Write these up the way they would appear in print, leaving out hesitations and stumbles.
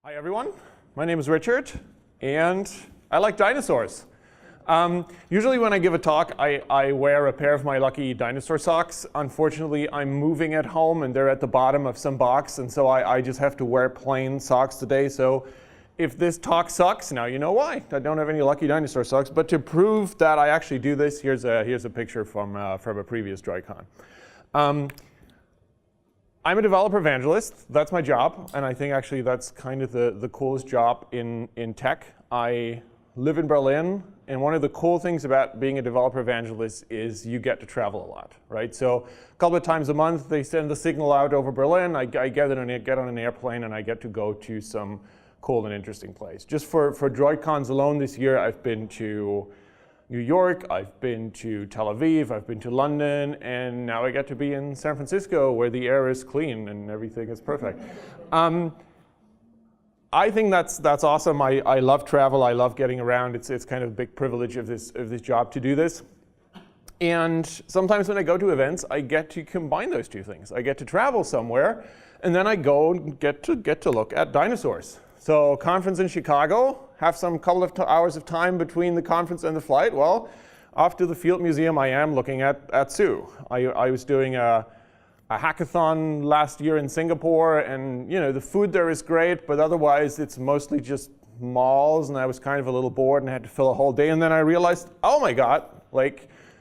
Hi everyone, my name is Richard, and I like dinosaurs. Usually when I give a talk, I wear a pair of my lucky dinosaur socks. Unfortunately, I'm moving at home and they're at the bottom of some box, and so I just have to wear plain socks today. So if this talk sucks, now you know why. I don't have any lucky dinosaur socks, but to prove that I actually do this, here's a picture from a previous droidcon. I'm a developer evangelist. That's my job, and I think actually that's kind of the coolest job in tech. I live in Berlin, and one of the cool things about being a developer evangelist is you get to travel a lot, right? So a couple of times a month, they send the signal out over Berlin. I get on an airplane, and I get to go to some cool and interesting place. Just for droidcons alone this year, I've been to New York, I've been to Tel Aviv, I've been to London, and now I get to be in San Francisco where the air is clean and everything is perfect. I think that's awesome. I love travel, I love getting around. It's kind of a big privilege of this job to do this. And sometimes when I go to events, I get to combine those two things. I get to travel somewhere, and then I go and get to look at dinosaurs. So conference in Chicago, have some couple of hours of time between the conference and the flight. Well, off to the Field Museum I am looking at Sue. I was doing a hackathon last year in Singapore, and the food there is great, but otherwise it's mostly just malls, and I was kind of a little bored and had to fill a whole day, and then I realized, oh my God,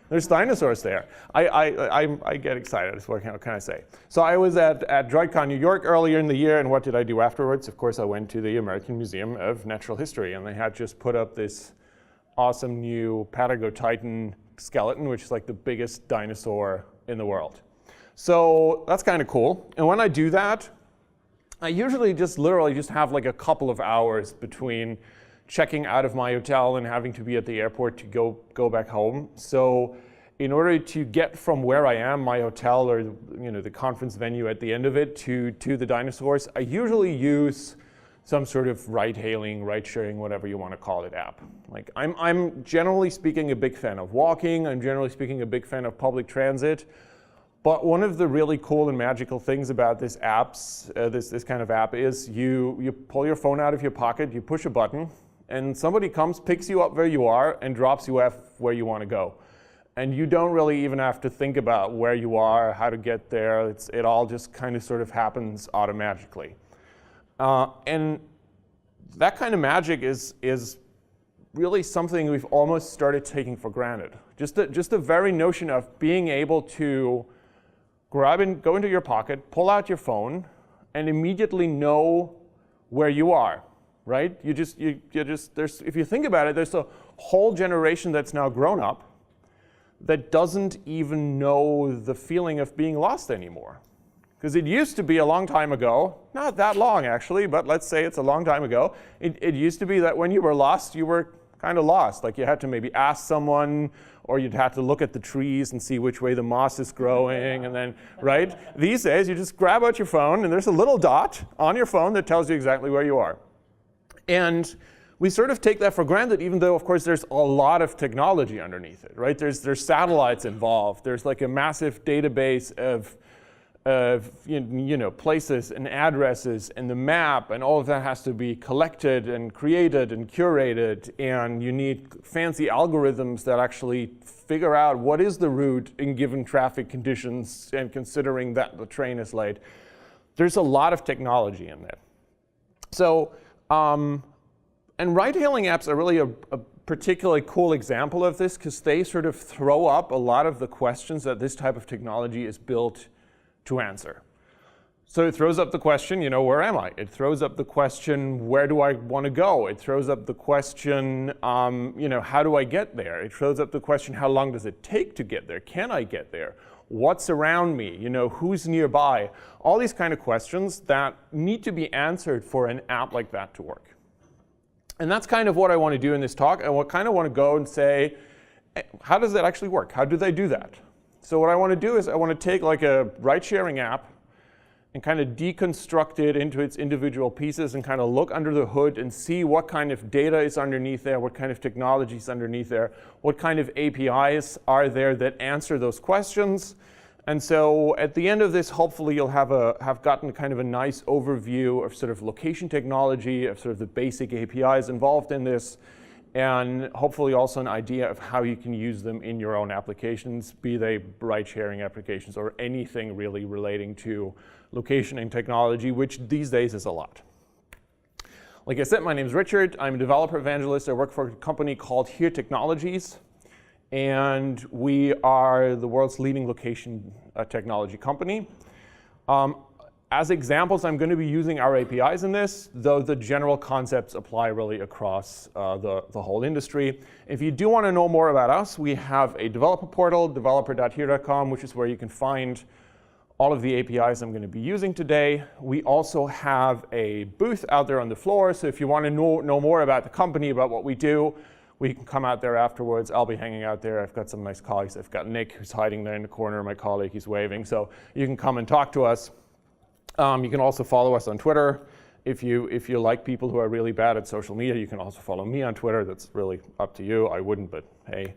there's dinosaurs there. I get excited, what can I say? So I was at DroidCon New York earlier in the year, and what did I do afterwards? Of course, I went to the American Museum of Natural History, and they had just put up this awesome new Patagotitan skeleton, which is like the biggest dinosaur in the world. So that's kind of cool. And when I do that, I usually literally just have like a couple of hours between checking out of my hotel and having to be at the airport to go back home. So in order to get from where I am, my hotel or the conference venue at the end of it to the dinosaurs, I usually use some sort of ride-hailing, ride-sharing, whatever you want to call it, app. I'm generally speaking a big fan of walking. I'm generally speaking a big fan of public transit. But one of the really cool and magical things about this kind of app is you pull your phone out of your pocket, you push a button, and somebody comes, picks you up where you are, and drops you off where you want to go. And you don't really even have to think about where you are, how to get there. It all just kind of sort of happens automatically. And that kind of magic is really something we've almost started taking for granted. Just the very notion of being able to go into your pocket, pull out your phone, and immediately know where you are. Right? If you think about it, there's a whole generation that's now grown up that doesn't even know the feeling of being lost anymore. Because it used to be a long time ago, not that long actually, but let's say it's a long time ago, it used to be that when you were lost, you were kind of lost. Like you had to maybe ask someone, or you'd have to look at the trees and see which way the moss is growing, and then, right? These days, you just grab out your phone, and there's a little dot on your phone that tells you exactly where you are. And we sort of take that for granted, even though, of course, there's a lot of technology underneath it, right? There's satellites involved. There's like a massive database of places and addresses and the map, and all of that has to be collected and created and curated. And you need fancy algorithms that actually figure out what is the route in given traffic conditions, and considering that the train is late. There's a lot of technology in there. So. And ride-hailing apps are really a particularly cool example of this, because they sort of throw up a lot of the questions that this type of technology is built to answer. So it throws up the question, where am I? It throws up the question, where do I want to go? It throws up the question, how do I get there? It throws up the question, how long does it take to get there? Can I get there? What's around me? Who's nearby? All these kind of questions that need to be answered for an app like that to work. And that's kind of what I want to do in this talk. I kind of want to go and say, how does that actually work? How do they do that? So what I want to do is I want to take like a ride-sharing app and kind of deconstruct it into its individual pieces and kind of look under the hood and see what kind of data is underneath there, what kind of technology is underneath there, what kind of APIs are there that answer those questions, And so at the end of this, hopefully you'll have gotten kind of a nice overview of sort of location technology, of sort of the basic APIs involved in this, and hopefully also an idea of how you can use them in your own applications, be they ride-sharing applications or anything really relating to location and technology, which these days is a lot. Like I said, my name is Richard. I'm a developer evangelist. I work for a company called Here Technologies. And we are the world's leading location technology company. As examples, I'm going to be using our APIs in this, though the general concepts apply really across the whole industry. If you do want to know more about us, we have a developer portal, developer.here.com, which is where you can find all of the APIs I'm going to be using today. We also have a booth out there on the floor, so if you want to know more about the company, about what we do, we can come out there afterwards. I'll be hanging out there. I've got some nice colleagues. I've got Nick, who's hiding there in the corner, my colleague, he's waving. So you can come and talk to us. You can also follow us on Twitter. If you like people who are really bad at social media, you can also follow me on Twitter. That's really up to you. I wouldn't, but hey.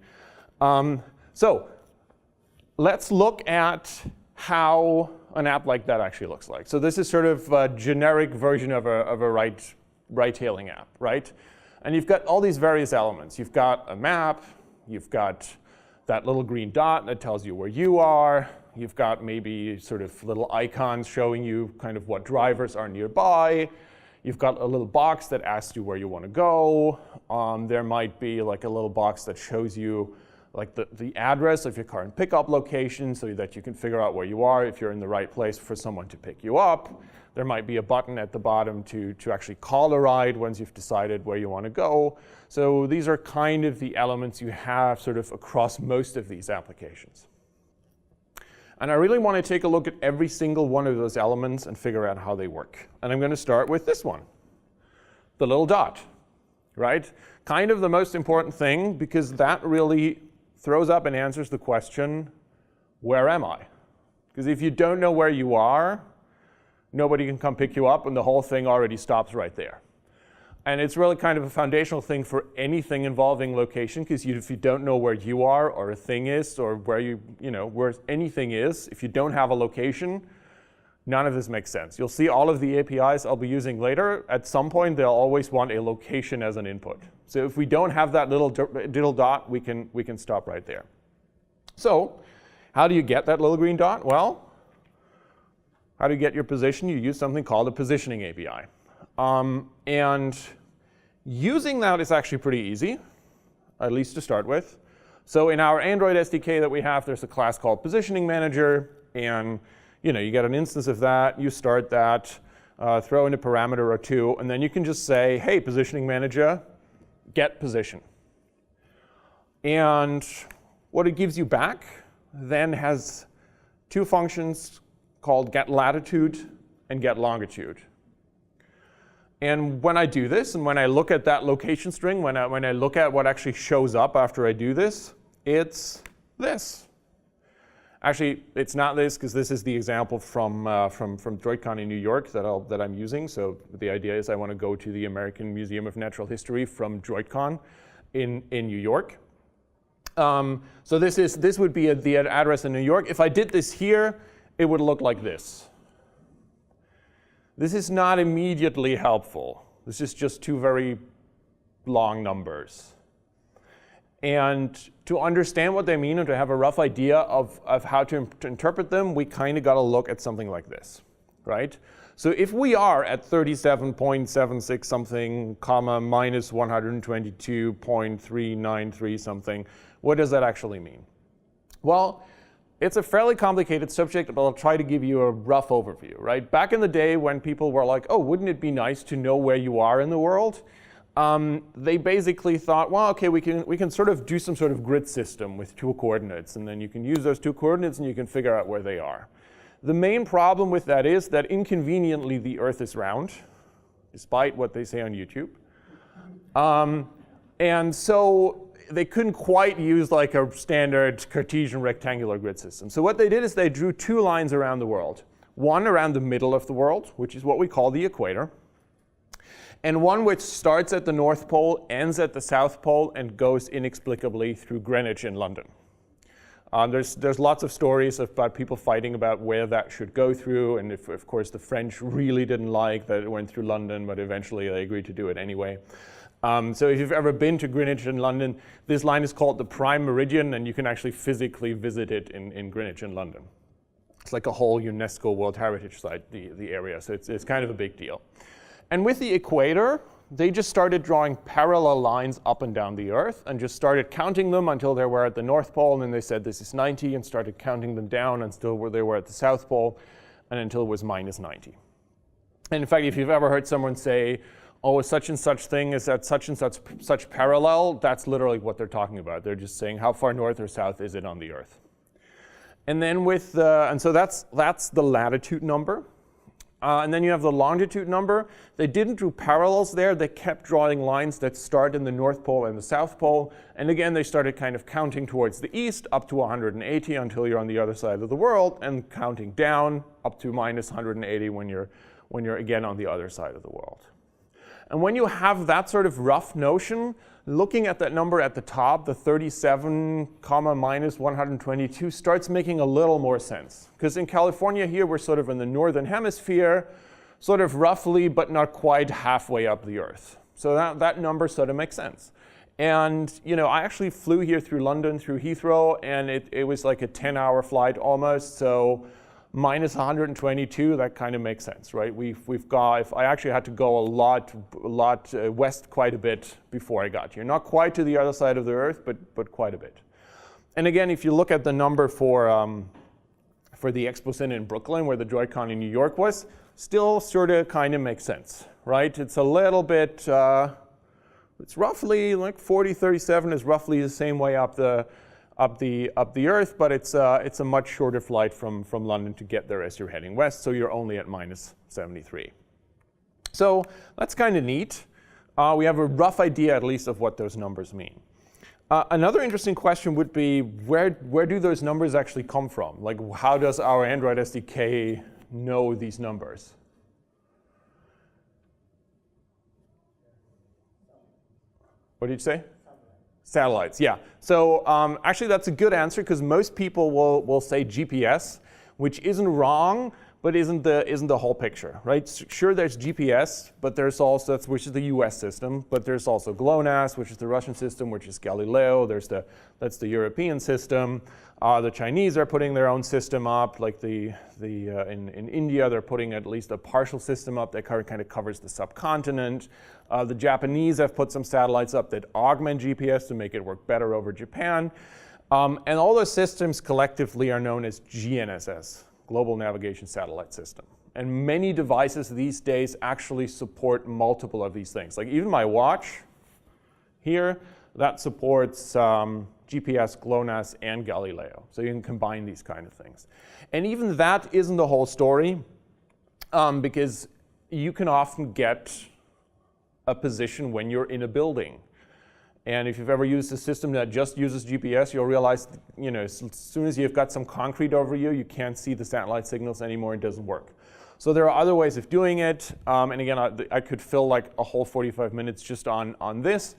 So let's look at how an app like that actually looks like. So this is sort of a generic version of a ride-hailing app, right? And you've got all these various elements. You've got a map. You've got that little green dot that tells you where you are. You've got maybe sort of little icons showing you kind of what drivers are nearby. You've got a little box that asks you where you want to go. There might be like a little box that shows you like the address of your current pickup location so that you can figure out where you are if you're in the right place for someone to pick you up. There might be a button at the bottom to actually call a ride once you've decided where you want to go. So these are kind of the elements you have sort of across most of these applications. And I really want to take a look at every single one of those elements and figure out how they work. And I'm going to start with this one, the little dot, right? Kind of the most important thing, because that really throws up and answers the question, where am I? Because if you don't know where you are, nobody can come pick you up, and the whole thing already stops right there. And it's really kind of a foundational thing for anything involving location, because if you don't know where you are or a thing is, or where where anything is, if you don't have a location, none of this makes sense. You'll see all of the APIs I'll be using later. At some point, they'll always want a location as an input. So if we don't have that little dot, we can stop right there. So how do you get that little green dot? Well, how do you get your position? You use something called a positioning API. And using that is actually pretty easy, at least to start with. So in our Android SDK that we have, there's a class called Positioning Manager. And you get an instance of that. You start that, throw in a parameter or two. And then you can just say, hey, Positioning Manager, get position. And what it gives you back then has two functions called get latitude and get longitude. And when I do this, and when I look at that location string, when I look at what actually shows up after I do this, it's this. Actually, it's not this, because this is the example from droidcon in New York that I'm using. So the idea is I want to go to the American Museum of Natural History from droidcon in New York. So this would be the address in New York. If I did this here, it would look like this. This is not immediately helpful. This is just two very long numbers. And to understand what they mean and to have a rough idea of how to interpret them, we kind of got to look at something like this, right? So if we are at 37.76 something, comma, minus 122.393 something, what does that actually mean? Well, it's a fairly complicated subject, but I'll try to give you a rough overview, right? Back in the day when people were like, oh, wouldn't it be nice to know where you are in the world? They basically thought, well, okay, we can sort of do some sort of grid system with two coordinates, and then you can use those two coordinates and you can figure out where they are. The main problem with that is that inconveniently the Earth is round, despite what they say on YouTube. And so they couldn't quite use like a standard Cartesian rectangular grid system. So what they did is they drew two lines around the world. One around the middle of the world, which is what we call the equator, and one which starts at the North Pole, ends at the South Pole, and goes inexplicably through Greenwich in London. There's lots of stories about people fighting about where that should go through, and if, of course, the French really didn't like that it went through London, but eventually they agreed to do it anyway. So if you've ever been to Greenwich in London, this line is called the Prime Meridian, and you can actually physically visit it in Greenwich in London. It's like a whole UNESCO World Heritage Site, the area, so it's kind of a big deal. And with the equator, they just started drawing parallel lines up and down the Earth and just started counting them until they were at the North Pole, and then they said this is 90 and started counting them down until they were at the South Pole and until it was minus 90. And in fact, if you've ever heard someone say, oh, such and such thing is at such and such parallel, that's literally what they're talking about. They're just saying how far north or south is it on the Earth. And then and so that's the latitude number. And then you have the longitude number. They didn't do parallels there. They kept drawing lines that start in the North Pole and the South Pole. And again, they started kind of counting towards the east up to 180 until you're on the other side of the world, and counting down up to minus 180 when you're again on the other side of the world. And when you have that sort of rough notion, looking at that number at the top, the 37, minus 122, starts making a little more sense. Because in California here, we're sort of in the northern hemisphere, sort of roughly, but not quite halfway up the Earth. So that number sort of makes sense. And I actually flew here through London, through Heathrow, and it was like a 10-hour flight almost. So minus 122, that kind of makes sense, right? We've got, I actually had to go a lot west quite a bit before I got here. Not quite to the other side of the Earth, but quite a bit. And again, if you look at the number for the Expo Center in Brooklyn, where the droidcon in New York was, still sort of kind of makes sense, right? It's a little bit, it's roughly like 4037 is roughly the same way up the Earth, but it's a much shorter flight from London to get there as you're heading west, so you're only at minus 73. So that's kind of neat. We have a rough idea, at least, of what those numbers mean. Another interesting question would be, where do those numbers actually come from? Like, how does our Android SDK know these numbers? What did you say? Satellites, yeah. So actually that's a good answer, because most people will say GPS, which isn't wrong, but isn't the whole picture, right? Sure, there's GPS, but there's also, which is the US system, but there's also GLONASS, which is the Russian system, which is Galileo. That's the European system. The Chinese are putting their own system up, like in India, they're putting at least a partial system up that kind of covers the subcontinent. The Japanese have put some satellites up that augment GPS to make it work better over Japan. And all those systems collectively are known as GNSS, Global Navigation Satellite System. And many devices these days actually support multiple of these things. Like even my watch here, that supports GPS, GLONASS, and Galileo. So you can combine these kind of things. And even that isn't the whole story, because you can often get a position when you're in a building. And if you've ever used a system that just uses GPS, you'll realize, as soon as you've got some concrete over you, you can't see the satellite signals anymore. It doesn't work. So there are other ways of doing it. And again, I could fill like a whole 45 minutes just on this.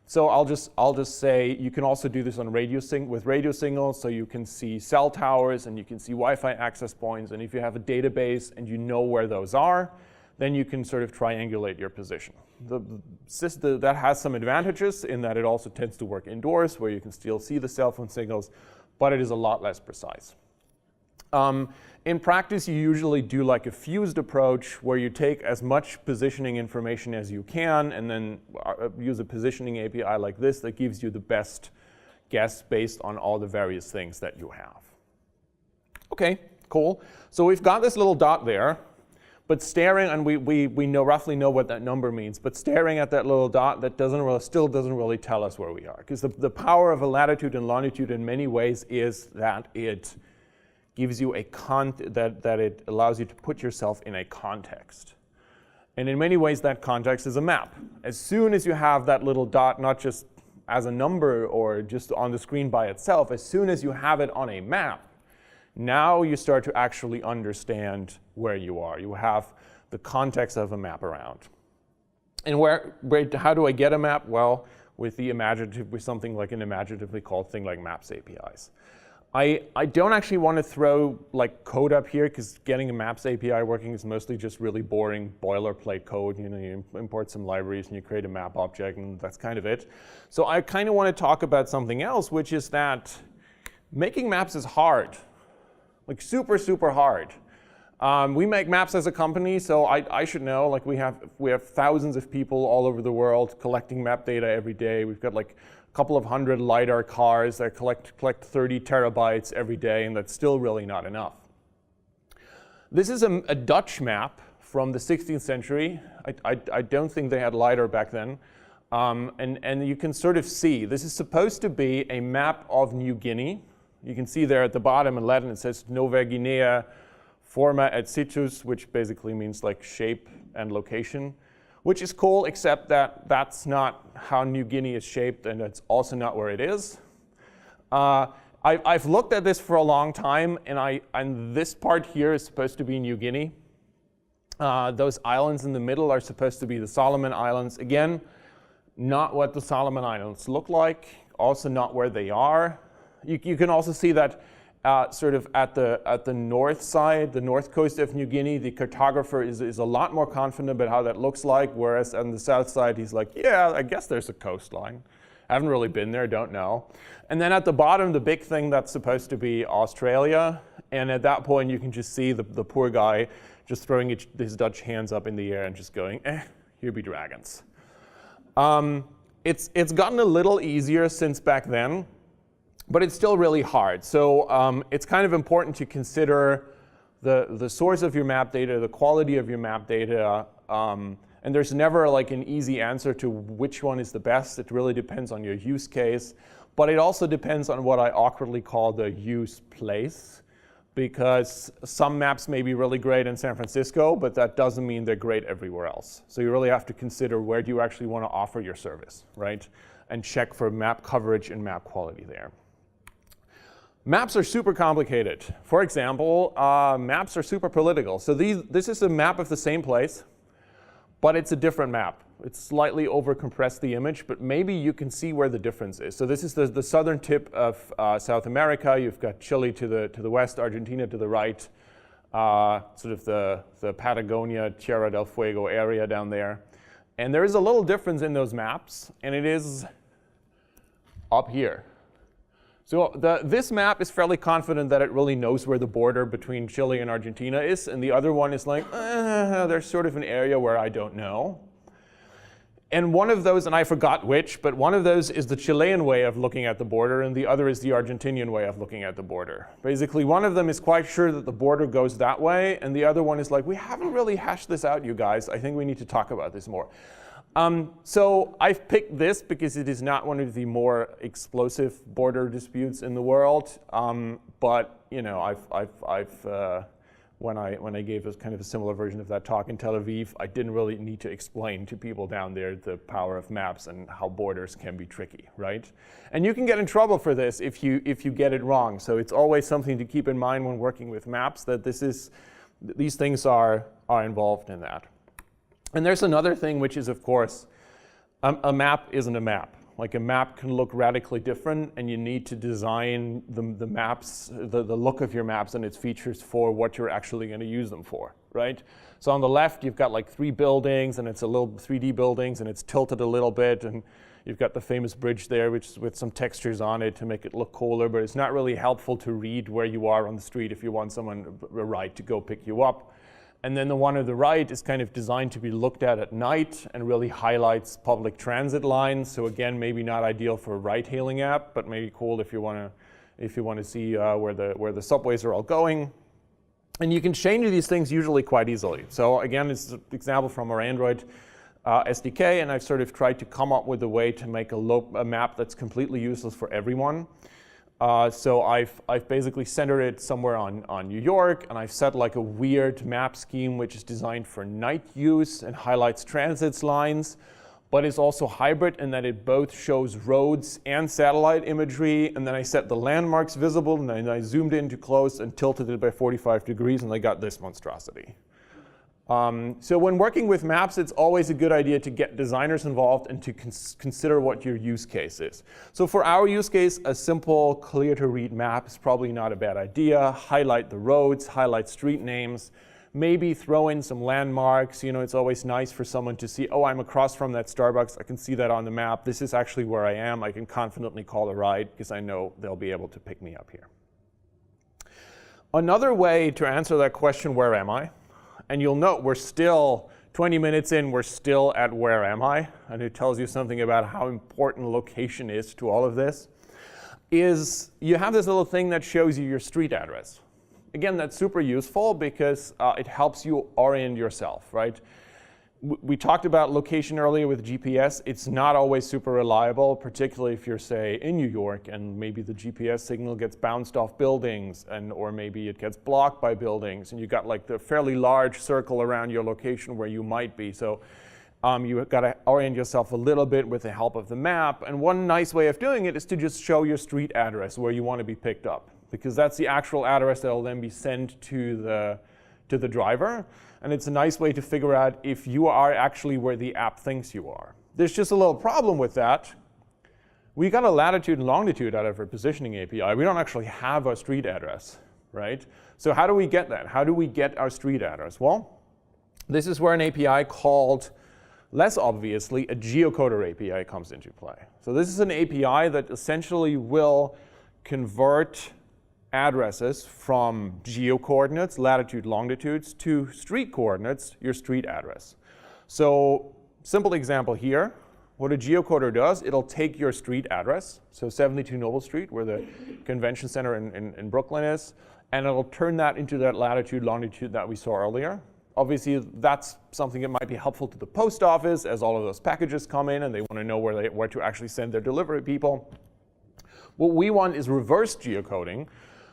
So I'll just say you can also do this on with radio signals. So you can see cell towers and you can see Wi-Fi access points. And if you have a database and you know where those are, then you can sort of triangulate your position. That has some advantages in that it also tends to work indoors, where you can still see the cell phone signals, but it is a lot less precise. In practice, you usually do like a fused approach, where you take as much positioning information as you can and then use a positioning API like this that gives you the best guess based on all the various things that you have. Okay, cool. So we've got this little dot there. But staring, and we roughly know what that number means, but staring at that little dot, that still doesn't really tell us where we are. Because the power of a latitude and longitude in many ways is that it gives you that it allows you to put yourself in a context. And in many ways, that context is a map. As soon as you have that little dot, not just as a number or just on the screen by itself, as soon as you have it on a map, now you start to actually understand where you are. You have the context of a map around. And how do I get a map? Well, with something like an imaginatively called thing like Maps APIs. I don't actually want to throw like code up here because getting a Maps API working is mostly just really boring boilerplate code. You know, you import some libraries and you create a map object and that's kind of it. So I kind of want to talk about something else, which is that making maps is hard, like super, super hard. We make maps as a company, so I should know. Like we have thousands of people all over the world collecting map data every day. We've got like a couple of hundred LiDAR cars that collect 30 terabytes every day, and that's still really not enough. This is a Dutch map from the 16th century. I don't think they had LiDAR back then. And you can sort of see, this is supposed to be a map of New Guinea. You can see there at the bottom in Latin it says Nova Guinea forma et situs, which basically means like shape and location, which is cool, except that that's not how New Guinea is shaped, and it's also not where it is. I've looked at this for a long time, and this part here is supposed to be New Guinea. Those islands in the middle are supposed to be the Solomon Islands. Again, not what the Solomon Islands look like, also not where they are. You can also see that sort of at the north side, the north coast of New Guinea, the cartographer is a lot more confident about how that looks like, whereas on the south side, he's like, yeah, I guess there's a coastline. I haven't really been there, don't know. And then at the bottom, the big thing that's supposed to be Australia, and at that point, you can just see the poor guy just throwing his Dutch hands up in the air and just going, here be dragons. It's gotten a little easier since back then, but it's still really hard. So it's kind of important to consider the source of your map data, the quality of your map data, and there's never like an easy answer to which one is the best. It really depends on your use case, but it also depends on what I awkwardly call the use place, because some maps may be really great in San Francisco, but that doesn't mean they're great everywhere else. So you really have to consider where do you actually want to offer your service, right? And check for map coverage and map quality there. Maps are super complicated. For example, maps are super political. So this is a map of the same place, but it's a different map. It's slightly over-compressed the image, but maybe you can see where the difference is. So this is the southern tip of South America. You've got Chile to the west, Argentina to the right, sort of the Patagonia, Tierra del Fuego area down there. And there is a little difference in those maps, and it is up here. So this map is fairly confident that it really knows where the border between Chile and Argentina is, and the other one is like, there's sort of an area where I don't know. And one of those, and I forgot which, but one of those is the Chilean way of looking at the border, and the other is the Argentinian way of looking at the border. Basically, one of them is quite sure that the border goes that way, and the other one is like, we haven't really hashed this out, you guys. I think we need to talk about this more. So I've picked this because it is not one of the more explosive border disputes in the world. But you know, when I gave kind of a similar version of that talk in Tel Aviv, I didn't really need to explain to people down there the power of maps and how borders can be tricky, right? And you can get in trouble for this if you get it wrong. So it's always something to keep in mind when working with maps, that these things are involved in that. And there's another thing, which is, of course, a map isn't a map. Like a map can look radically different, and you need to design the maps, the look of your maps and its features for what you're actually going to use them for, right? So on the left, you've got like 3 buildings, and it's a little 3D buildings, and it's tilted a little bit, and you've got the famous bridge there, which is with some textures on it to make it look cooler, but it's not really helpful to read where you are on the street if you want someone a ride to go pick you up. And then the one on the right is kind of designed to be looked at night and really highlights public transit lines. So again, maybe not ideal for a ride-hailing app, but maybe cool if you want to see where the subways are all going. And you can change these things usually quite easily. So again, it's an example from our Android SDK, and I've sort of tried to come up with a way to make a map that's completely useless for everyone. So I've basically centered it somewhere on New York, and I've set like a weird map scheme which is designed for night use and highlights transit lines, but it's also hybrid in that it both shows roads and satellite imagery, and then I set the landmarks visible, and then I zoomed in to close and tilted it by 45 degrees, and I got this monstrosity. So when working with maps, it's always a good idea to get designers involved and to consider what your use case is. So for our use case, a simple, clear-to-read map is probably not a bad idea. Highlight the roads, highlight street names, maybe throw in some landmarks. You know, it's always nice for someone to see, oh, I'm across from that Starbucks. I can see that on the map. This is actually where I am. I can confidently call a ride because I know they'll be able to pick me up here. Another way to answer that question, where am I? And you'll note we're still 20 minutes in, we're still at where am I? And it tells you something about how important location is to all of this. Is you have this little thing that shows you your street address. Again, that's super useful because it helps you orient yourself, right? We talked about location earlier with GPS. It's not always super reliable, particularly if you're, say, in New York and maybe the GPS signal gets bounced off buildings, or maybe it gets blocked by buildings, and you got like the fairly large circle around your location where you might be. So you've got to orient yourself a little bit with the help of the map. And one nice way of doing it is to just show your street address where you want to be picked up, because that's the actual address that will then be sent to the driver. And it's a nice way to figure out if you are actually where the app thinks you are. There's just a little problem with that. We got a latitude and longitude out of our positioning API. We don't actually have a street address, right? So how do we get that? How do we get our street address? Well, this is where an API called, less obviously, a geocoder API comes into play. So this is an API that essentially will convert addresses from geo-coordinates, latitude, longitudes, to street coordinates, your street address. So simple example here, what a geocoder does, it'll take your street address, so 72 Noble Street, where the convention center in Brooklyn is, and it'll turn that into that latitude, longitude that we saw earlier. Obviously, that's something that might be helpful to the post office as all of those packages come in and they want to know where to actually send their delivery people. What we want is reverse geocoding,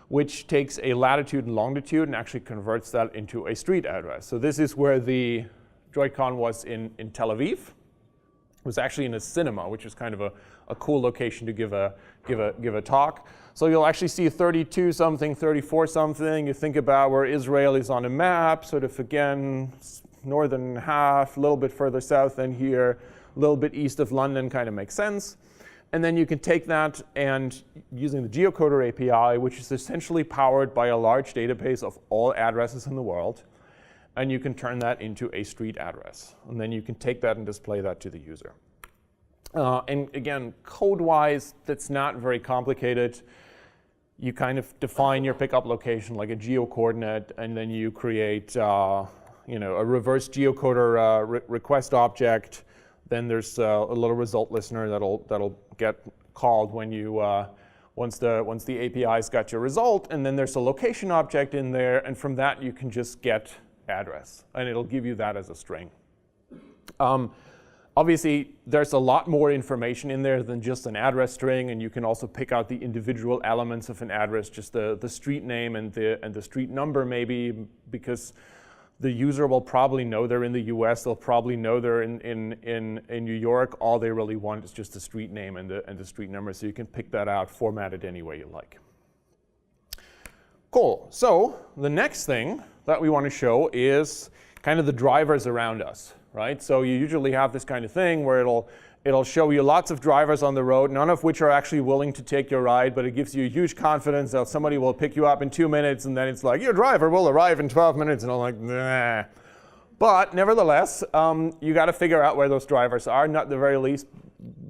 which takes a latitude and longitude and actually converts that into a street address. So this is where the droidcon was in Tel Aviv. It was actually in a cinema, which is kind of a cool location to give a talk. So you'll actually see 32 something, 34 something. You think about where Israel is on a map, sort of again, northern half, a little bit further south than here, a little bit east of London, kind of makes sense. And then you can take that and using the geocoder API, which is essentially powered by a large database of all addresses in the world, and you can turn that into a street address. And then you can take that and display that to the user. And again, code-wise, that's not very complicated. You kind of define your pickup location like a geocoordinate, and then you create a reverse geocoder request object. Then there's a little result listener that'll get called when you once the API's got your result, and then there's a location object in there, and from that you can just get address, and it'll give you that as a string. Obviously, there's a lot more information in there than just an address string, and you can also pick out the individual elements of an address, just the street name and the street number maybe, because the user will probably know they're in the US, they'll probably know they're in New York. All they really want is just the street name and the street number, so you can pick that out, format it any way you like. Cool, so the next thing that we want to show is kind of the drivers around us, right? So you usually have this kind of thing where it'll show you lots of drivers on the road, none of which are actually willing to take your ride, but it gives you huge confidence that somebody will pick you up in 2 minutes, and then it's like, your driver will arrive in 12 minutes, and I'm like, nah. But nevertheless, you got to figure out where those drivers are, not at the very least,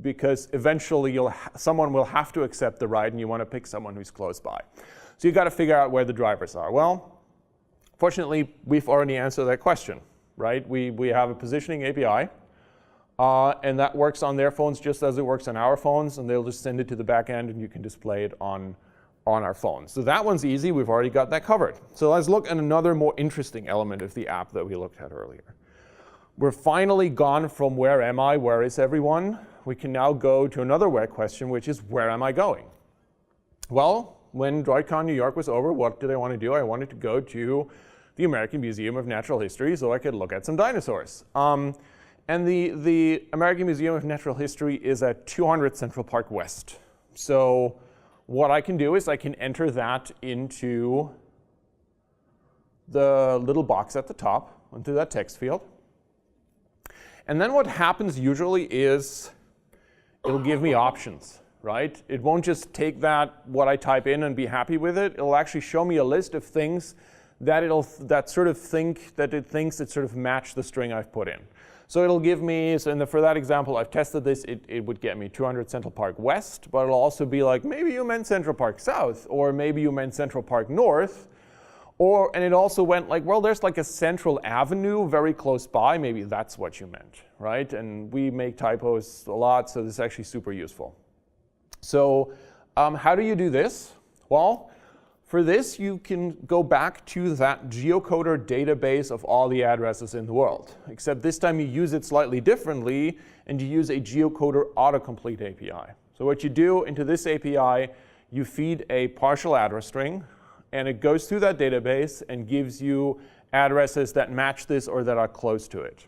because eventually someone will have to accept the ride, and you want to pick someone who's close by. So you got to figure out where the drivers are. Well, fortunately, we've already answered that question, right? We have a positioning API. And that works on their phones just as it works on our phones, and they'll just send it to the back end and you can display it on our phones. So that one's easy, we've already got that covered. So let's look at another more interesting element of the app that we looked at earlier. We're finally gone from where am I, where is everyone? We can now go to another where question, which is where am I going? Well, when DroidCon New York was over, what did I want to do? I wanted to go to the American Museum of Natural History so I could look at some dinosaurs. And the American Museum of Natural History is at 200 Central Park West. So what I can do is I can enter that into the little box at the top. into that text field. And then what happens usually is it'll give me options, right? It won't just take what I type in and be happy with it. It'll actually show me a list of things that it thinks it sort of match the string I've put in. So it'll give me, for that example, I've tested this, it would get me 200 Central Park West, but it'll also be like, maybe you meant Central Park South, or maybe you meant Central Park North, and it also went like, well, there's like a Central Avenue very close by, maybe that's what you meant, right? And we make typos a lot, so this is actually super useful. So how do you do this? Well, for this, you can go back to that geocoder database of all the addresses in the world, except this time you use it slightly differently, and you use a geocoder autocomplete API. So what you do into this API, you feed a partial address string, and it goes through that database and gives you addresses that match this or that are close to it.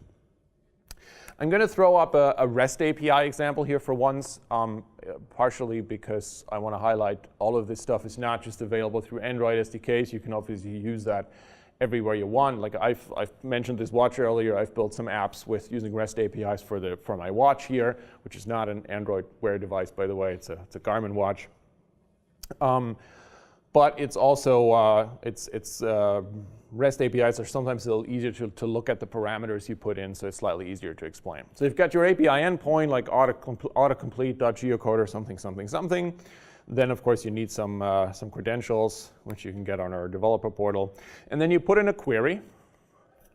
I'm going to throw up a REST API example here for once, partially because I want to highlight all of this stuff is not just available through Android SDKs. You can obviously use that everywhere you want. Like I've mentioned this watch earlier. I've built some apps with using REST APIs for my watch here, which is not an Android Wear device, by the way. It's a Garmin watch. But it's also REST APIs are sometimes a little easier to look at the parameters you put in, so it's slightly easier to explain. So you've got your API endpoint like autocomplete.geocoder something. Then of course you need some credentials, which you can get on our developer portal, and then you put in a query.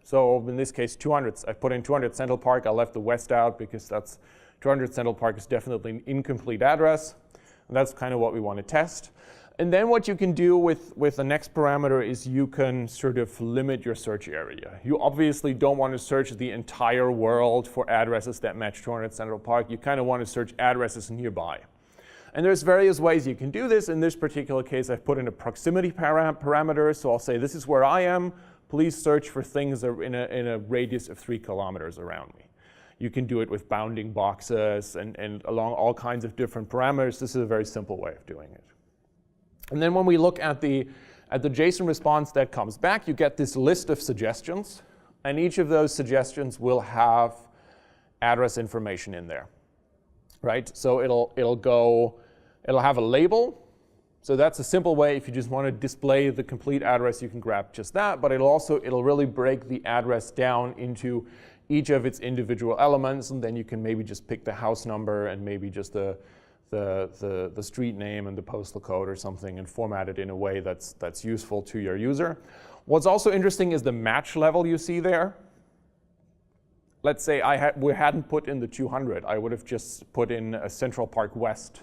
So in this case, 200. I put in 200 Central Park. I left the West out because 200 Central Park is definitely an incomplete address. And that's kind of what we want to test. And then what you can do with the next parameter is you can sort of limit your search area. You obviously don't want to search the entire world for addresses that match 200 Central Park. You kind of want to search addresses nearby. And there's various ways you can do this. In this particular case, I've put in a proximity parameter. So I'll say, this is where I am. Please search for things that are in a radius of 3 kilometers around me. You can do it with bounding boxes and along all kinds of different parameters. This is a very simple way of doing it. And then when we look at the JSON response that comes back, you get this list of suggestions. And each of those suggestions will have address information in there, right? So it'll have a label. So that's a simple way. If you just want to display the complete address, you can grab just that. But it'll really break the address down into each of its individual elements. And then you can maybe just pick the house number and maybe just the street name and the postal code or something and format it in a way that's useful to your user. What's also interesting is the match level you see there. Let's say we hadn't put in the 200. I would have just put in a Central Park West.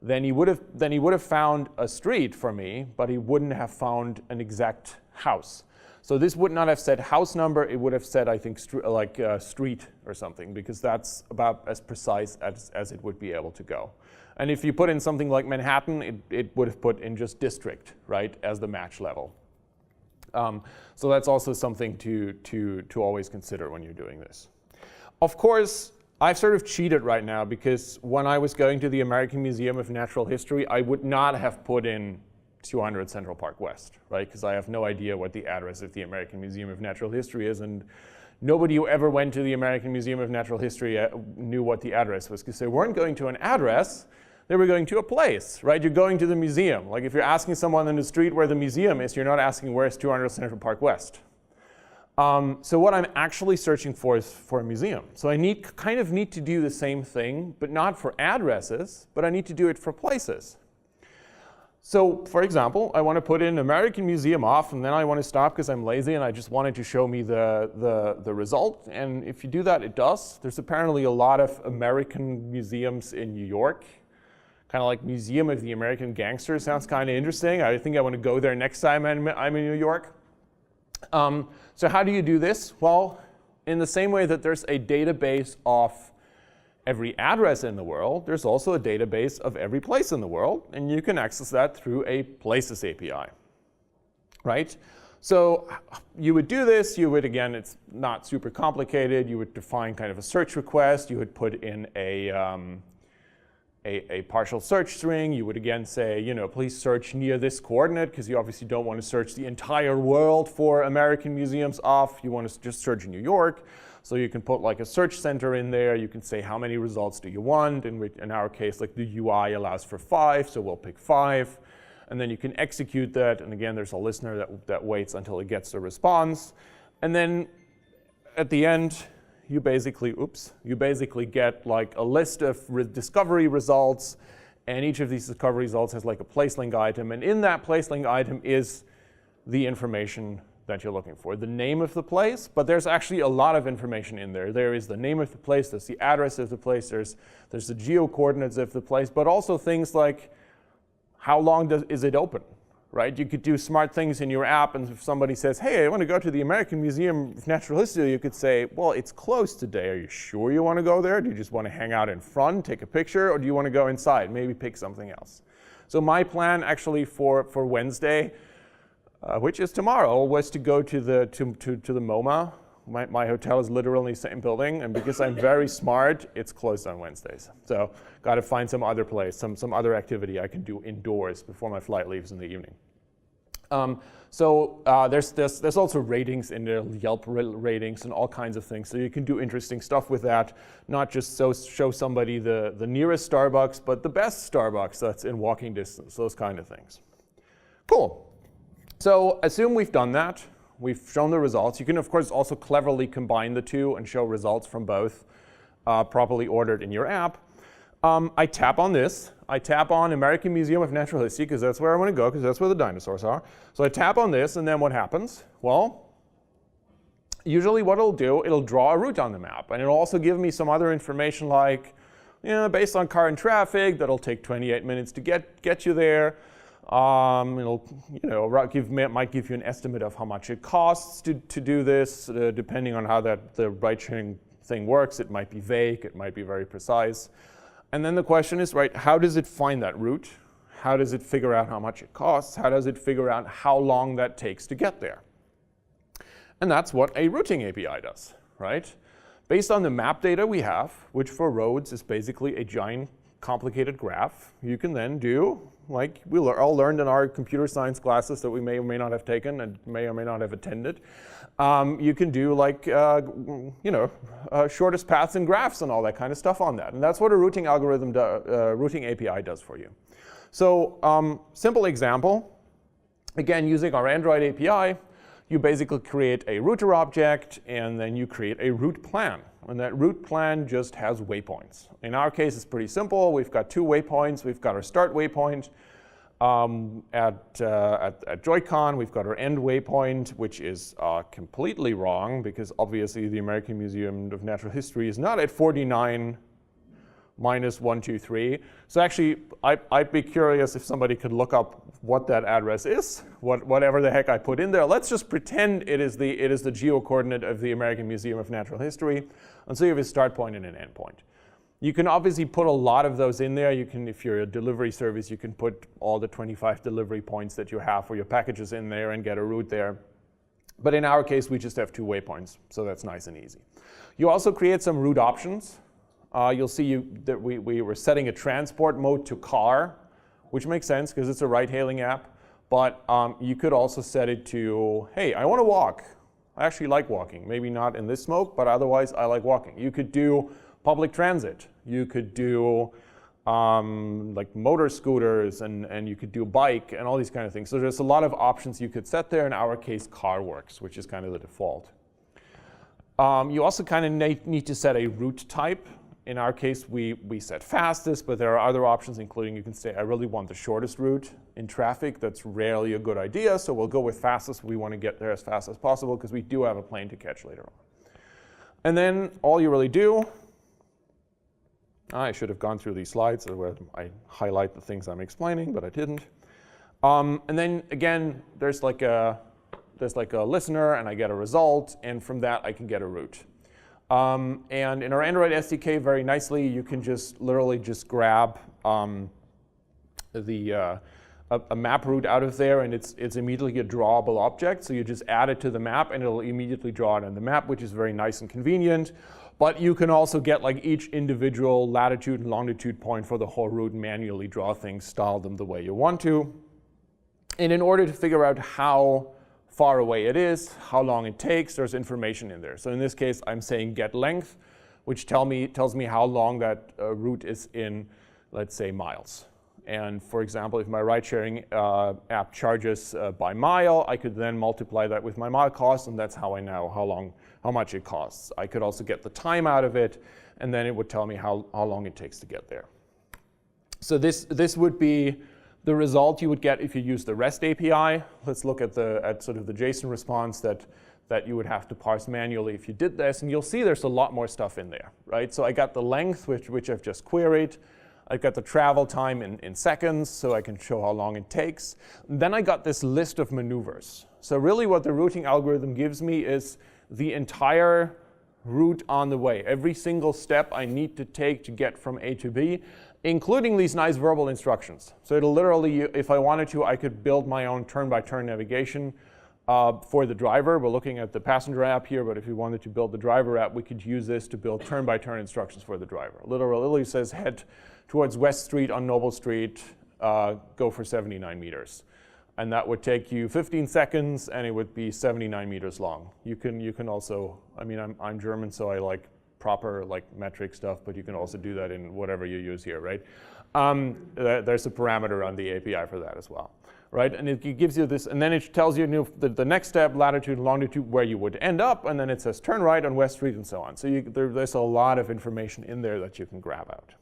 Then he would have found a street for me, but he wouldn't have found an exact house. So this would not have said house number. It would have said, I think, street or something, because that's about as precise as it would be able to go. And if you put in something like Manhattan, it would have put in just district, right, as the match level. So that's also something to always consider when you're doing this. Of course, I've sort of cheated right now, because when I was going to the American Museum of Natural History, I would not have put in 200 Central Park West, right? Because I have no idea what the address of the American Museum of Natural History is, and nobody who ever went to the American Museum of Natural History knew what the address was, because they weren't going to an address, they were going to a place, right? You're going to the museum. Like if you're asking someone in the street where the museum is, you're not asking where's 200 Central Park West. So what I'm actually searching for is for a museum. So I kind of need to do the same thing, but not for addresses, but I need to do it for places. So for example, I want to put in American Museum off, and then I want to stop because I'm lazy and I just wanted to show me the result. And if you do that, it does. There's apparently a lot of American museums in New York. Kind of like Museum of the American Gangster sounds kind of interesting. I think I want to go there next time I'm in New York. So how do you do this? Well, in the same way that there's a database of every address in the world, there's also a database of every place in the world, and you can access that through a Places API, right? So you would do this, again, it's not super complicated, you would define kind of a search request, you would put in a partial search string. You would again say, you know, please search near this coordinate, because you obviously don't want to search the entire world for American museums off. You want to just search New York. So you can put like a search center in there. You can say how many results do you want. In our case, like the UI allows for 5, so we'll pick 5. And then you can execute that. And again, there's a listener that waits until it gets the response. And then at the end, you basically get like a list of discovery results, and each of these discovery results has like a place link item, and in that place link item is the information that you're looking for, the name of the place, but there's actually a lot of information in there. There is the name of the place, there's the address of the place, there's the geo coordinates of the place, but also things like how long is it open? Right? You could do smart things in your app, and if somebody says, hey, I want to go to the American Museum of Natural History, you could say, well, it's closed today. Are you sure you want to go there? Do you just want to hang out in front, take a picture, or do you want to go inside, maybe pick something else? So my plan actually for Wednesday, which is tomorrow, was to go to the MoMA. My hotel is literally in the same building, and because I'm very smart, it's closed on Wednesdays. So got to find some other place, some other activity I can do indoors before my flight leaves in the evening. There's also ratings in there, Yelp ratings and all kinds of things. So you can do interesting stuff with that, not just show somebody the nearest Starbucks, but the best Starbucks that's in walking distance, those kind of things. Cool. So assume we've done that. We've shown the results. You can, of course, also cleverly combine the two and show results from both properly ordered in your app. I tap on this. I tap on American Museum of Natural History, because that's where I want to go, because that's where the dinosaurs are. So I tap on this, and then what happens? Well, usually what it'll do, it'll draw a route on the map. And it'll also give me some other information like, you know, based on current traffic, that'll take 28 minutes to get you there. It'll, you know, might give you an estimate of how much it costs to do this, depending on how the ride-sharing thing works. It might be vague, it might be very precise. And then the question is, right, how does it find that route? How does it figure out how much it costs? How does it figure out how long that takes to get there? And that's what a routing API does, right? Based on the map data we have, which for roads is basically a giant complicated graph, you can then do, like we all learned in our computer science classes that we may or may not have taken and may or may not have attended, you can do like, shortest paths and graphs and all that kind of stuff on that. And that's what a routing algorithm, routing API does for you. So simple example, again, using our Android API, you basically create a router object, and then you create a route plan. And that route plan just has waypoints. In our case, it's pretty simple. We've got 2 waypoints. We've got our start waypoint at droidcon. We've got our end waypoint, which is completely wrong, because obviously the American Museum of Natural History is not at 49 minus 123. So actually, I'd be curious if somebody could look up what that address is, whatever the heck I put in there. Let's just pretend it is the geo coordinate of the American Museum of Natural History. And so you have a start point and an end point. You can obviously put a lot of those in there. You can, if you're a delivery service, you can put all the 25 delivery points that you have for your packages in there and get a route there. But in our case, we just have 2 waypoints, so that's nice and easy. You also create some route options. You'll see that we were setting a transport mode to car, which makes sense because it's a ride-hailing app. But you could also set it to, hey, I want to walk. I actually like walking. Maybe not in this smoke, but otherwise I like walking. You could do public transit. You could do like motor scooters, and you could do bike and all these kind of things. So there's a lot of options you could set there. In our case, car works, which is kind of the default. You also kind of need to set a route type. In our case, we set fastest, but there are other options, including you can say, I really want the shortest route in traffic. That's rarely a good idea, so we'll go with fastest. We want to get there as fast as possible because we do have a plane to catch later on. And then all you really do, I should have gone through these slides where I highlight the things I'm explaining, but I didn't. And then again, there's like a listener, and I get a result, and from that I can get a route. And in our Android SDK, very nicely, you can just literally just grab the a map route out of there, and it's immediately a drawable object. So you just add it to the map, and it'll immediately draw it on the map, which is very nice and convenient. But you can also get like each individual latitude and longitude point for the whole route and manually draw things, style them the way you want to. And in order to figure out how far away it is, how long it takes, there's information in there. So in this case, I'm saying get length, which tells me how long that route is in, let's say, miles. And for example, if my ride-sharing app charges by mile, I could then multiply that with my mile cost, and that's how I know how much it costs. I could also get the time out of it, and then it would tell me how long it takes to get there. So this would be the result you would get if you use the REST API. Let's look at sort of the JSON response that you would have to parse manually if you did this, and you'll see there's a lot more stuff in there, right? So I got the length, which I've just queried. I've got the travel time in seconds, so I can show how long it takes. And then I got this list of maneuvers. So really what the routing algorithm gives me is the entire route on the way, every single step I need to take to get from A to B, including these nice verbal instructions. So it'll literally, if I wanted to, I could build my own turn-by-turn navigation for the driver. We're looking at the passenger app here, but if we wanted to build the driver app, we could use this to build turn-by-turn instructions for the driver. Literally says head towards West Street on Noble Street, go for 79 meters. And that would take you 15 seconds, and it would be 79 meters long. You can also, I mean, I'm German, so I like proper like metric stuff, but you can also do that in whatever you use here, right? There's a parameter on the API for that as well, right? And it gives you this, and then it tells you the next step, latitude and longitude, where you would end up, and then it says turn right on West Street and so on. So there's a lot of information in there that you can grab out.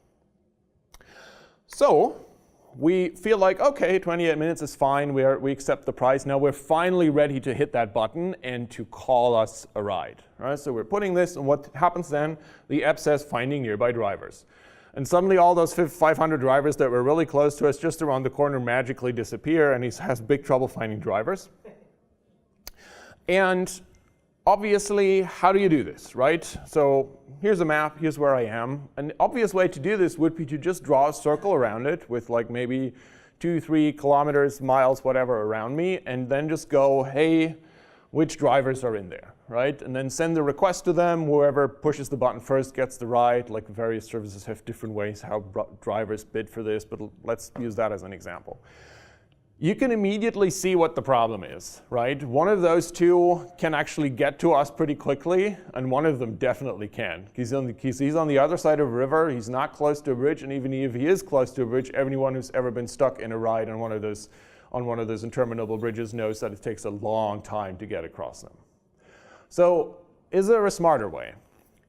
So we feel like, okay, 28 minutes is fine. We accept the price. Now we're finally ready to hit that button and to call us a ride. Right? So we're putting this, and what happens then? The app says finding nearby drivers. And suddenly all those 500 drivers that were really close to us just around the corner magically disappear, and he has big trouble finding drivers. And obviously, how do you do this, right? So here's a map, here's where I am. An obvious way to do this would be to just draw a circle around it with like maybe 2-3 kilometers, miles, whatever around me, and then just go, hey, which drivers are in there, right? And then send the request to them. Whoever pushes the button first gets the ride. Like various services have different ways how drivers bid for this, but let's use that as an example. You can immediately see what the problem is, right? One of those two can actually get to us pretty quickly, and one of them definitely can. He's on the other side of a river. He's not close to a bridge, and even if he is close to a bridge, everyone who's ever been stuck in a ride on one of those interminable bridges knows that it takes a long time to get across them. So is there a smarter way?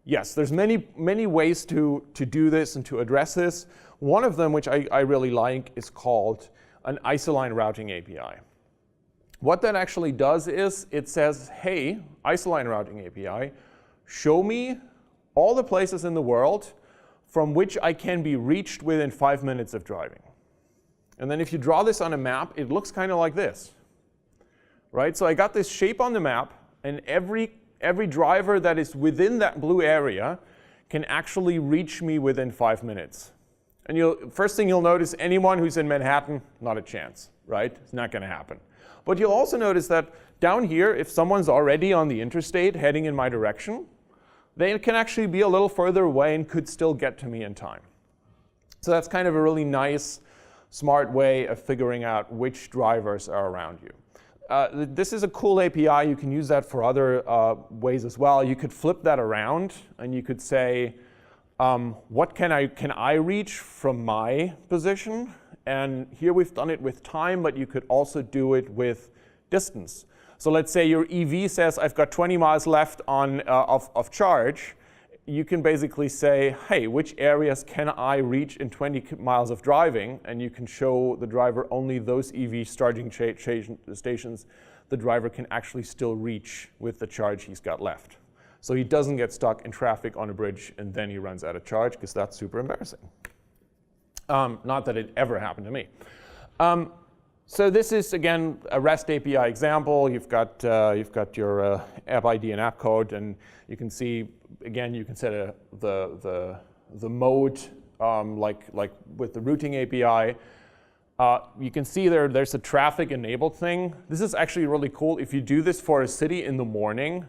Yes, there's many ways to do this and to address this. One of them, which I really like, is called an isoline routing API. What that actually does is it says, hey, isoline routing API, show me all the places in the world from which I can be reached within 5 minutes of driving. And then if you draw this on a map, it looks kind of like this, right? So I got this shape on the map, and every driver that is within that blue area can actually reach me within 5 minutes. And first thing you'll notice, anyone who's in Manhattan, not a chance, right? It's not going to happen. But you'll also notice that down here, if someone's already on the interstate heading in my direction, they can actually be a little further away and could still get to me in time. So that's kind of a really nice, smart way of figuring out which drivers are around you. This is a cool API. You can use that for other ways as well. You could flip that around, and you could say, what can I reach from my position? And here we've done it with time, but you could also do it with distance. So let's say your EV says, I've got 20 miles left of charge. You can basically say, hey, which areas can I reach in 20 miles of driving? And you can show the driver only those EV charging stations the driver can actually still reach with the charge he's got left. So he doesn't get stuck in traffic on a bridge and then he runs out of charge, because that's super embarrassing. Not that it ever happened to me. So this is, again, a REST API example. You've got your app ID and app code, and you can see, again, you can set the mode like with the routing API. You can see there's a traffic enabled thing. This is actually really cool. If you do this for a city in the morning,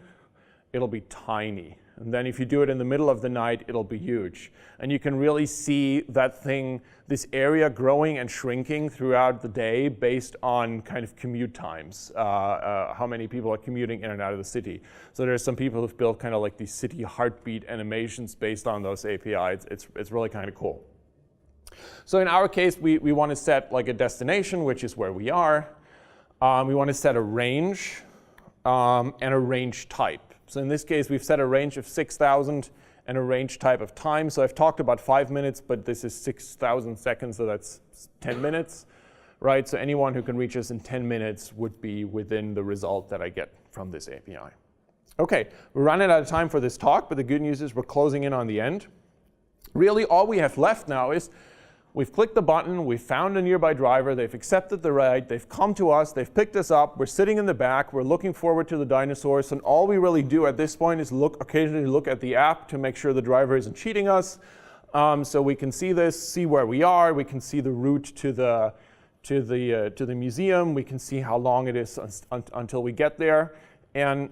it'll be tiny. And then if you do it in the middle of the night, it'll be huge. And you can really see that thing, this area growing and shrinking throughout the day based on kind of commute times, how many people are commuting in and out of the city. So there's some people who've built kind of like these city heartbeat animations based on those APIs. It's really kind of cool. So in our case, we want to set like a destination, which is where we are. We want to set a range and a range type. So in this case, we've set a range of 6,000 and a range type of time. So I've talked about 5 minutes, but this is 6,000 seconds, so that's 10 minutes, right? So anyone who can reach us in 10 minutes would be within the result that I get from this API. Okay, we're running out of time for this talk, but the good news is we're closing in on the end. Really, all we have left now is we've clicked the button, we've found a nearby driver, they've accepted the ride, they've come to us, they've picked us up, we're sitting in the back, we're looking forward to the dinosaurs, and all we really do at this point is occasionally look at the app to make sure the driver isn't cheating us. So we can see this, see where we are, we can see the route to the museum, we can see how long it is until we get there. And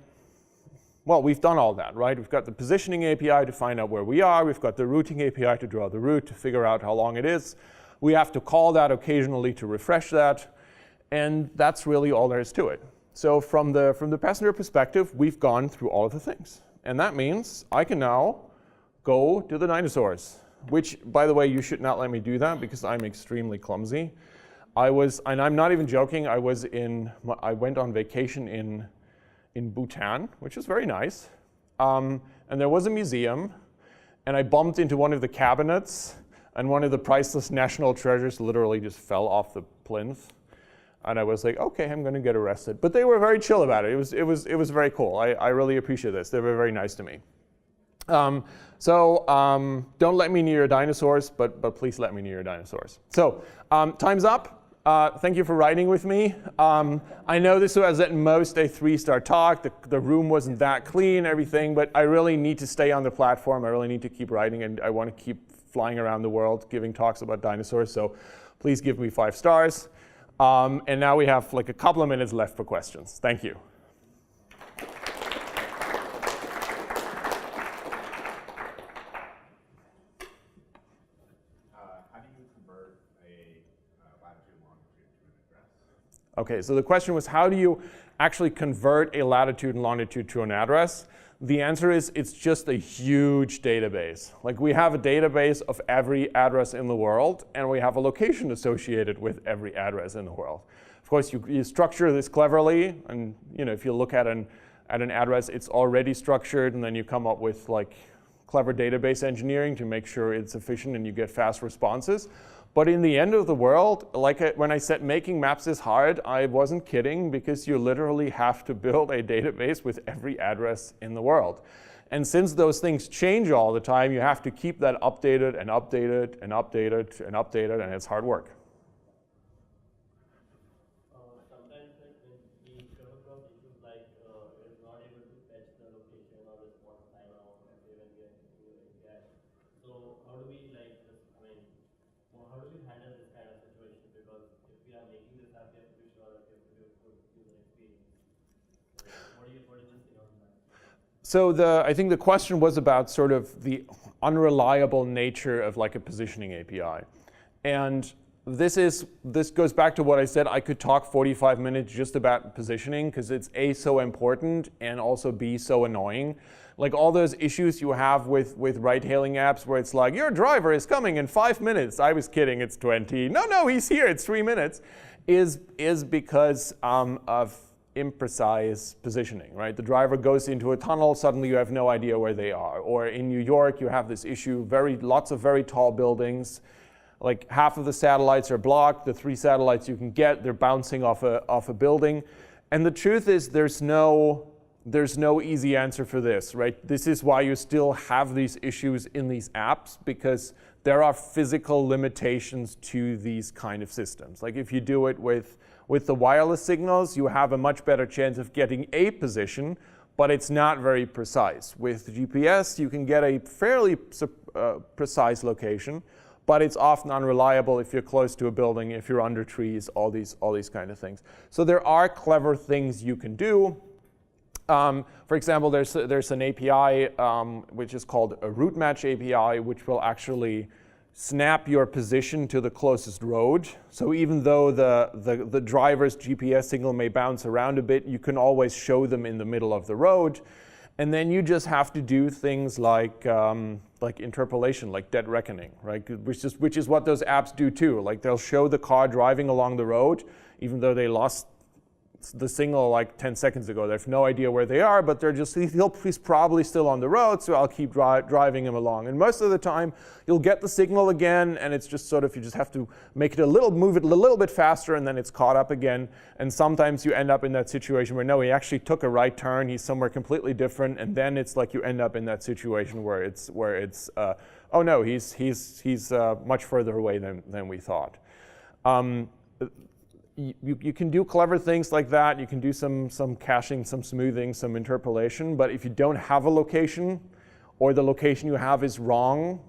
well, we've done all that, right? We've got the positioning API to find out where we are. We've got the routing API to draw the route, to figure out how long it is. We have to call that occasionally to refresh that. And that's really all there is to it. So from the passenger perspective, we've gone through all of the things. And that means I can now go to the dinosaurs, which, by the way, you should not let me do that because I'm extremely clumsy. And I'm not even joking, I went on vacation in Bhutan, which is very nice. And there was a museum, and I bumped into one of the cabinets, and one of the priceless national treasures literally just fell off the plinth. And I was like, okay, I'm going to get arrested. But they were very chill about it. It was very cool. I really appreciate this. They were very nice to me. Don't let me near your dinosaurs, but please let me near your dinosaurs. So time's up. Thank you for riding with me. I know this was at most a 3-star talk. The room wasn't that clean, everything, but I really need to stay on the platform. I really need to keep riding, and I want to keep flying around the world giving talks about dinosaurs. So please give me 5 stars. And now we have like a couple of minutes left for questions. Thank you. Okay, so the question was, how do you actually convert a latitude and longitude to an address? The answer is, it's just a huge database. Like, we have a database of every address in the world, and we have a location associated with every address in the world. Of course, you structure this cleverly, and if you look at an address, it's already structured, and then you come up with like clever database engineering to make sure it's efficient and you get fast responses. But in the end of the world, when I said making maps is hard, I wasn't kidding, because you literally have to build a database with every address in the world. And since those things change all the time, you have to keep that updated and updated and updated and updated, and it's hard work. Sometimes when we come across issues like it's not able to fetch the location or response time or when we are like that. So how do we how do we handle this kind of situation? Because if we are making this app, we have to be sure that we have to do a good user experience. What is this thing on that? So I think the question was about sort of the unreliable nature of like a positioning API. And this goes back to what I said. I could talk 45 minutes just about positioning, because it's A, so important, and also B, so annoying. Like all those issues you have with ride-hailing apps where it's like, your driver is coming in 5 minutes. I was kidding, it's 20. No, he's here, it's 3 minutes, is because of imprecise positioning, right? The driver goes into a tunnel, suddenly you have no idea where they are. Or in New York, you have this issue, lots of very tall buildings. Like half of the satellites are blocked. The 3 satellites you can get, they're bouncing off a building. And the truth is there's no easy answer for this, right? This is why you still have these issues in these apps, because there are physical limitations to these kind of systems. Like if you do it with the wireless signals, you have a much better chance of getting a position, but it's not very precise. With GPS, you can get a fairly precise location, but it's often unreliable if you're close to a building, if you're under trees, all these kind of things. So there are clever things you can do. For example, there's an API which is called a route match API, which will actually snap your position to the closest road. So even though the driver's GPS signal may bounce around a bit, you can always show them in the middle of the road. And then you just have to do things like interpolation, like dead reckoning, right? Which is what those apps do too. Like they'll show the car driving along the road, even though they lost the signal like 10 seconds ago. They have no idea where they are, but he's probably still on the road, so I'll keep driving him along. And most of the time, you'll get the signal again, and it's just sort of, you just have to move it a little bit faster, and then it's caught up again. And sometimes you end up in that situation where, no, he actually took a right turn, he's somewhere completely different, and then it's like you end up in that situation where it's oh no, he's much further away than we thought. You can do clever things like that. You can do some caching, some smoothing, some interpolation. But if you don't have a location, or the location you have is wrong,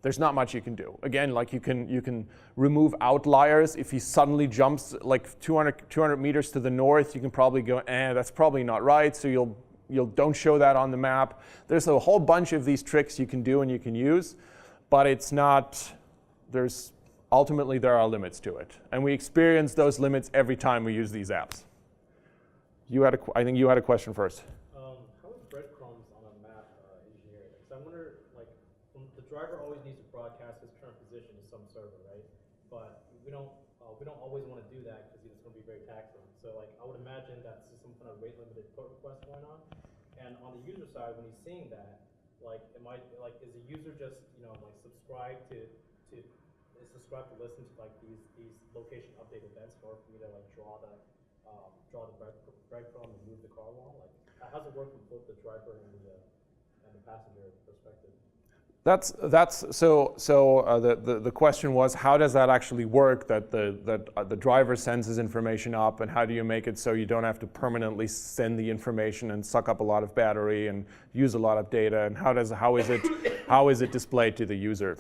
there's not much you can do. Again, like you can remove outliers. If he suddenly jumps like 200 meters to the north, you can probably go, that's probably not right. So you'll don't show that on the map. There's a whole bunch of these tricks you can do and you can use, but it's not. Ultimately, there are limits to it, and we experience those limits every time we use these apps. I think you had a question first. How is breadcrumbs on a map engineered? Because I wonder, like, the driver always needs to broadcast his current position to some server, right? But we don't always want to do that because it's going to be very taxing. So, like, I would imagine that's some kind of rate limited put request going on. And on the user side, when he's seeing that, like, is the user just subscribe to listen to like these location update events in order for me to like draw the breadcrumb and move the car along? Like, how does it work from both the driver and the passenger perspective? The question was, how does that actually work? That the driver sends his information up, and how do you make it so you don't have to permanently send the information and suck up a lot of battery and use a lot of data? And how is it displayed to the user?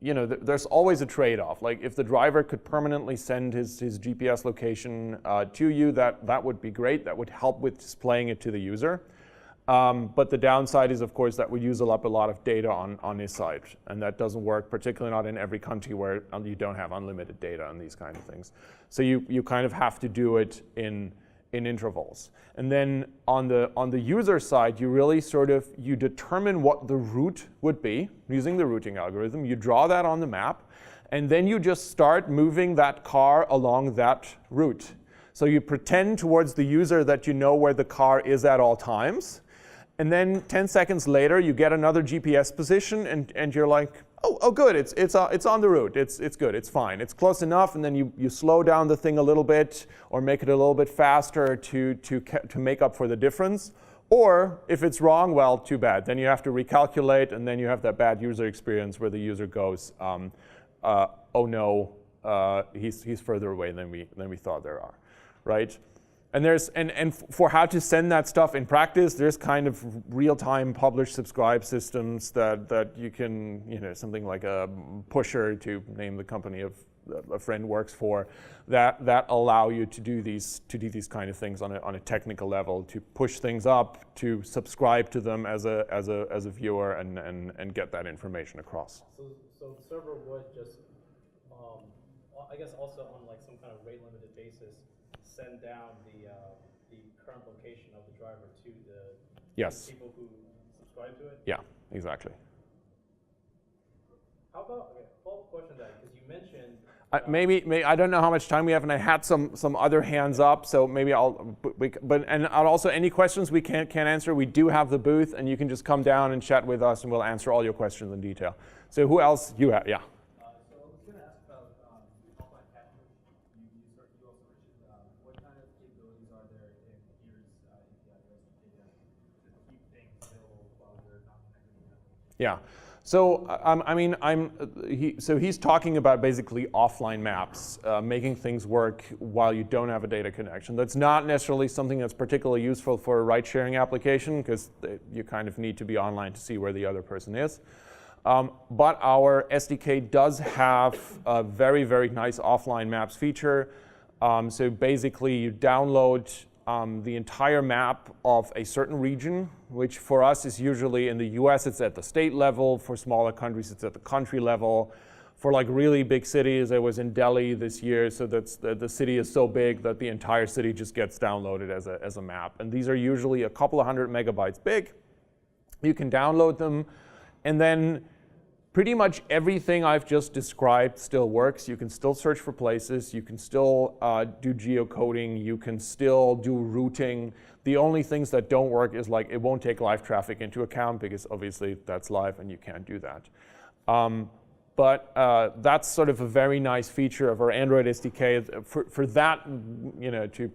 There's always a trade-off. Like if the driver could permanently send his GPS location to you, that would be great. That would help with displaying it to the user. But the downside is, of course, that would use up a lot of data on his side. And that doesn't work, particularly not in every country where you don't have unlimited data and these kind of things. So you kind of have to do it in intervals. And then on the user side, you really you determine what the route would be using the routing algorithm. You draw that on the map, and then you just start moving that car along that route. So you pretend towards the user that you know where the car is at all times, and then 10 seconds later, you get another GPS position, and you're like, oh, good, it's on the route. It's good, it's fine, it's close enough. And then you slow down the thing a little bit, or make it a little bit faster to make up for the difference. Or if it's wrong, well, too bad. Then you have to recalculate, and then you have that bad user experience where the user goes, oh no, he's further away than we thought there are, right? And for how to send that stuff in practice, there's kind of real-time publish subscribe systems that you can, something like a Pusher, to name the company a friend works for, that allow you to do these kind of things on a technical level, to push things up, to subscribe to them as a viewer, and get that information across. So the server would just, I guess also on like some kind of rate limited basis, send down the current location of the driver to the people who subscribe to it? Yeah, exactly. How about, follow-up question to that, because you mentioned... Maybe I don't know how much time we have, and I had some other hands up, so maybe and also any questions we can't answer, we do have the booth, and you can just come down and chat with us, and we'll answer all your questions in detail. So who else? You have, yeah. Yeah, so he's talking about basically offline maps, making things work while you don't have a data connection. That's not necessarily something that's particularly useful for a ride-sharing application, because you kind of need to be online to see where the other person is. But our SDK does have a very, very nice offline maps feature. So basically, you download the entire map of a certain region, which for us is usually in the US, it's at the state level. For smaller countries, it's at the country level. For like really big cities, I was in Delhi this year, so the city is so big that the entire city just gets downloaded as a map. And these are usually a couple of 100 megabytes big. You can download them, and then pretty much everything I've just described still works. You can still search for places, you can still do geocoding, you can still do routing. The only things that don't work is like it won't take live traffic into account, because obviously that's live and you can't do that. But that's sort of a very nice feature of our Android SDK. For that, to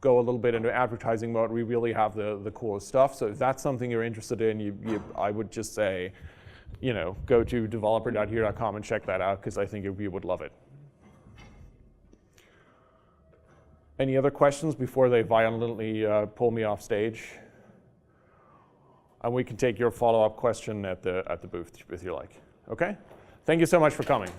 go a little bit into advertising mode, we really have the coolest stuff. So if that's something you're interested in, I would just say, go to developer.here.com and check that out, because I think you would love it. Any other questions before they violently pull me off stage? And we can take your follow-up question at the booth if you like. Okay? Thank you so much for coming.